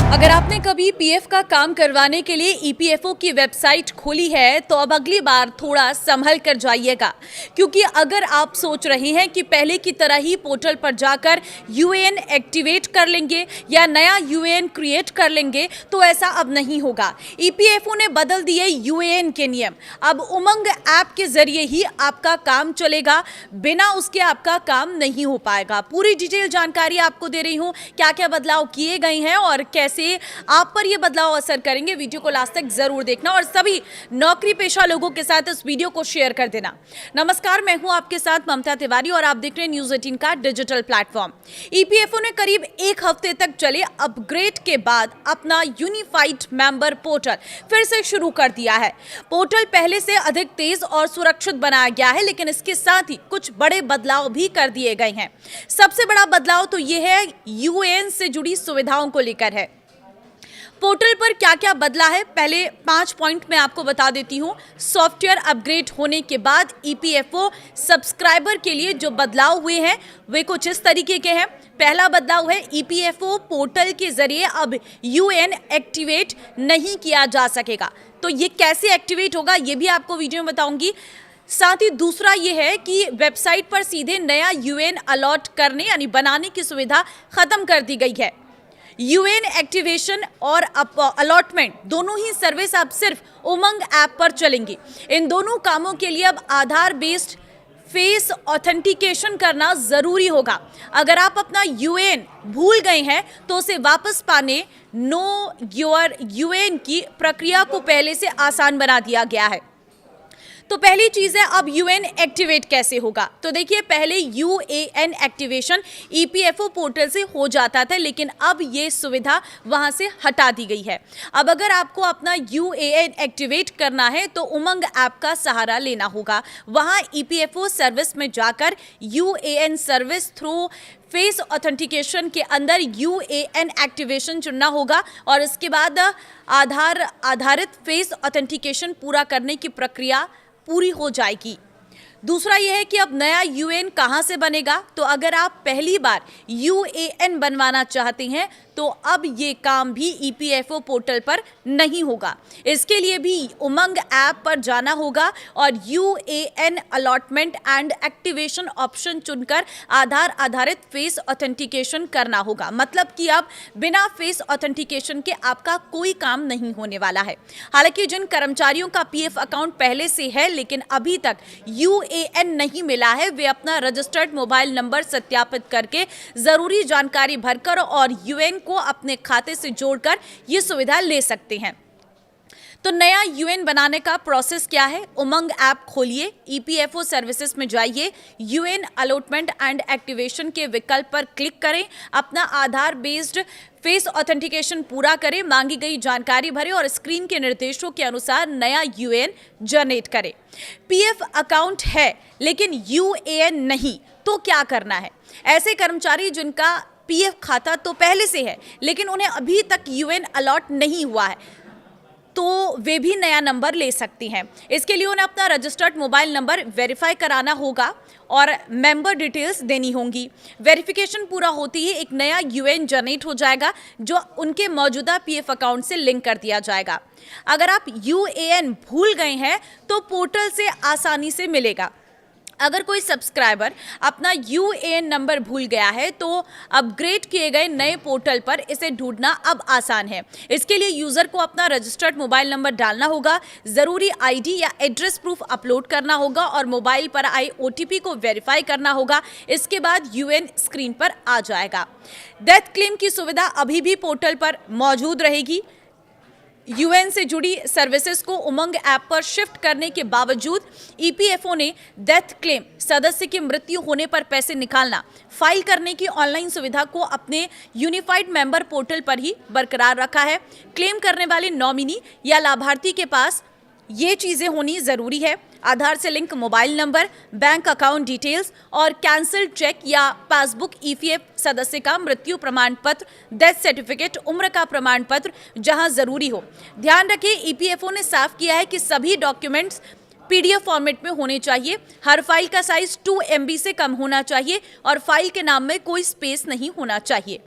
अगर आपने कभी पीएफ का काम करवाने के लिए ईपीएफओ की वेबसाइट खोली है तो अब अगली बार थोड़ा संभल कर जाइएगा, क्योंकि अगर आप सोच रहे हैं कि पहले की तरह ही पोर्टल पर जाकर यूएएन एक्टिवेट कर लेंगे या नया यूएएन क्रिएट कर लेंगे तो ऐसा अब नहीं होगा। ईपीएफओ ने बदल दिए यूएएन के नियम। अब उमंग ऐप के जरिए ही आपका काम चलेगा, बिना उसके आपका काम नहीं हो पाएगा। पूरी डिटेल जानकारी आपको दे रही हूँ, क्या क्या बदलाव किए गए हैं और कैसे आप पर ये बदलाव असर करेंगे। वीडियो को लास्ट तक जरूर देखना और सभी नौकरी पेशा लोगों के साथ इस वीडियो को शेयर कर देना। नमस्कार, मैं हूं आपके साथ ममता तिवारी और आप देख रहे हैं न्यूज़ 18 का डिजिटल प्लेटफॉर्म। ईपीएफओ ने करीब एक हफ्ते तक चले अपग्रेड के बाद अपना यूनिफाइड मेंबर पोर्टल फिर से शुरू कर दिया है। पोर्टल पहले से अधिक तेज और सुरक्षित बनाया गया है, लेकिन इसके साथ ही कुछ बड़े बदलाव भी कर दिए गए हैं। सबसे बड़ा बदलाव तो यह है यूएएन से जुड़ी सुविधाओं को लेकर है। पोर्टल पर क्या क्या बदला है, पहले 5 पॉइंट मैं आपको बता देती हूं। सॉफ्टवेयर अपग्रेड होने के बाद ईपीएफओ सब्सक्राइबर के लिए जो बदलाव हुए हैं वे कुछ इस तरीके के हैं। पहला बदलाव है ईपीएफओ पोर्टल के जरिए अब यूएएन एक्टिवेट नहीं किया जा सकेगा। तो ये कैसे एक्टिवेट होगा ये भी आपको वीडियो में बताऊंगी। साथ ही दूसरा ये है कि वेबसाइट पर सीधे नया यूएएन अलॉट करने यानी बनाने की सुविधा खत्म कर दी गई है। यूएएन एक्टिवेशन और अलॉटमेंट दोनों ही सर्विस अब सिर्फ उमंग ऐप पर चलेंगी। इन दोनों कामों के लिए अब आधार बेस्ड फेस ऑथेंटिकेशन करना जरूरी होगा। अगर आप अपना यूएएन भूल गए हैं तो उसे वापस पाने नो योर यूएएन की प्रक्रिया को पहले से आसान बना दिया गया है। तो पहली चीज है, अब यूएएन एक्टिवेट कैसे होगा। तो देखिए, पहले यूएएन एक्टिवेशन ईपीएफओ पोर्टल से हो जाता था, लेकिन अब ये सुविधा वहां से हटा दी गई है। अब अगर आपको अपना यूएएन एक्टिवेट करना है तो उमंग ऐप का सहारा लेना होगा। वहां ईपीएफओ सर्विस में जाकर UAN service through face authentication के अंदर यूएएन एक्टिवेशन चुनना होगा और इसके बाद आधार आधारित फेस ऑथेंटिकेशन पूरा करने की प्रक्रिया पूरी हो जाएगी। दूसरा यह है कि अब नया यूएएन कहां से बनेगा। तो अगर आप पहली बार यूएएन बनवाना चाहते हैं तो अब ये काम भी ईपीएफओ पोर्टल पर नहीं होगा। इसके लिए भी उमंग ऐप पर जाना होगा और UAN allotment and activation option चुनकर आधार आधारित फेस ऑथेंटिकेशन करना होगा। मतलब कि अब बिना फेस ऑथेंटिकेशन के आपका कोई काम नहीं होने वाला है। हालांकि जिन कर्मचारियों का पीएफ अकाउंट पहले से है लेकिन अभी तक यूएएन नहीं मिला है, वे अपना रजिस्टर्ड मोबाइल नंबर सत्यापित करके जरूरी जानकारी भरकर और यूएएन को अपने खाते से जोड़कर ये सुविधा ले सकते हैं। तो नया यूएएन बनाने का प्रोसेस क्या है। उमंग ऐप खोलिए, ईपीएफओ सर्विसेज में जाइए, यूएएन अलॉटमेंट एंड एक्टिवेशन के विकल्प पर क्लिक करें, अपना आधार बेस्ड फेस ऑथेंटिकेशन पूरा करें, मांगी गई जानकारी भरें और स्क्रीन के निर्देशों के अनुसार नया यूएएन जनरेट करें। पीएफ अकाउंट है लेकिन यूएएन नहीं, तो क्या करना है। ऐसे कर्मचारी जिनका पीएफ खाता तो पहले से है लेकिन उन्हें अभी तक यूएएन अलॉट नहीं हुआ है, तो वे भी नया नंबर ले सकती हैं। इसके लिए उन्हें अपना रजिस्टर्ड मोबाइल नंबर वेरीफाई कराना होगा और मेंबर डिटेल्स देनी होंगी। वेरिफिकेशन पूरा होते ही एक नया यूएएन जनरेट हो जाएगा जो उनके मौजूदा पीएफ अकाउंट से लिंक कर दिया जाएगा। अगर आप यूएएन भूल गए हैं तो पोर्टल से आसानी से मिलेगा। अगर कोई सब्सक्राइबर अपना यूएएन नंबर भूल गया है तो अपग्रेड किए गए नए पोर्टल पर इसे ढूंढना अब आसान है। इसके लिए यूजर को अपना रजिस्टर्ड मोबाइल नंबर डालना होगा, जरूरी आईडी या एड्रेस प्रूफ अपलोड करना होगा और मोबाइल पर आए ओटीपी को वेरीफाई करना होगा। इसके बाद यूएएन स्क्रीन पर आ जाएगा। डेथ क्लेम की सुविधा अभी भी पोर्टल पर मौजूद रहेगी। यूएएन से जुड़ी सर्विसेज को उमंग ऐप पर शिफ्ट करने के बावजूद ईपीएफओ ने डेथ क्लेम, सदस्य की मृत्यु होने पर पैसे निकालना, फाइल करने की ऑनलाइन सुविधा को अपने यूनिफाइड मेंबर पोर्टल पर ही बरकरार रखा है। क्लेम करने वाले नॉमिनी या लाभार्थी के पास ये चीजें होनी जरूरी है। आधार से link mobile number, bank account details और कैंसिल्ड चेक या पासबुक, ईपीएफ सदस्य का मृत्यु प्रमाण पत्र, डेथ सर्टिफिकेट, उम्र का प्रमाण पत्र जहां जरूरी हो। ध्यान रखें, ईपीएफओ ने साफ किया है कि सभी डॉक्यूमेंट्स PDF फॉर्मेट में होने चाहिए। हर फाइल का साइज 2 MB से कम होना चाहिए और फाइल के नाम में कोई स्पेस नहीं होना चाहिए।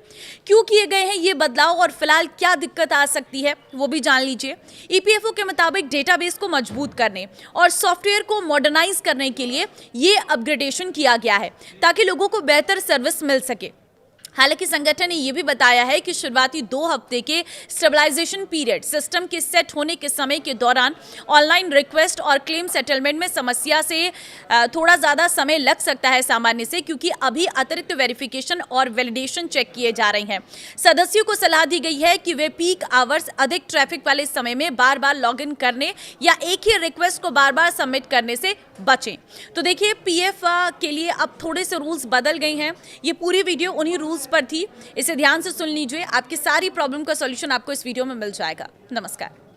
क्यों किए गए हैं ये बदलाव और फिलहाल क्या दिक्कत आ सकती है वो भी जान लीजिए। EPFO के मुताबिक डेटाबेस को मजबूत करने और सॉफ्टवेयर को मॉडर्नाइज करने के लिए ये अपग्रेडेशन किया गया है ताकि लोगों को बेहतर सर्विस मिल सके। हालांकि संगठन ने यह भी बताया है कि शुरुआती 2 हफ्ते के स्टेबलाइजेशन पीरियड सिस्टम के सेट होने के समय के दौरान ऑनलाइन रिक्वेस्ट और क्लेम सेटलमेंट में समस्या से थोड़ा ज़्यादा समय लग सकता है सामान्य से, क्योंकि अभी अतिरिक्त वेरिफिकेशन और वैलिडेशन चेक किए जा रहे हैं। सदस्यों को सलाह दी गई है कि वे पीक आवर्स अधिक ट्रैफिक वाले समय में बार बार लॉग इन करने या एक ही रिक्वेस्ट को बार बार सबमिट करने से बचें। तो देखिए, PF के लिए अब थोड़े से रूल्स बदल गए हैं। ये पूरी वीडियो उन्हीं रूल्स पर थी, इसे ध्यान से सुन लीजिए। आपकी सारी प्रॉब्लम का सॉल्यूशन आपको इस वीडियो में मिल जाएगा। नमस्कार।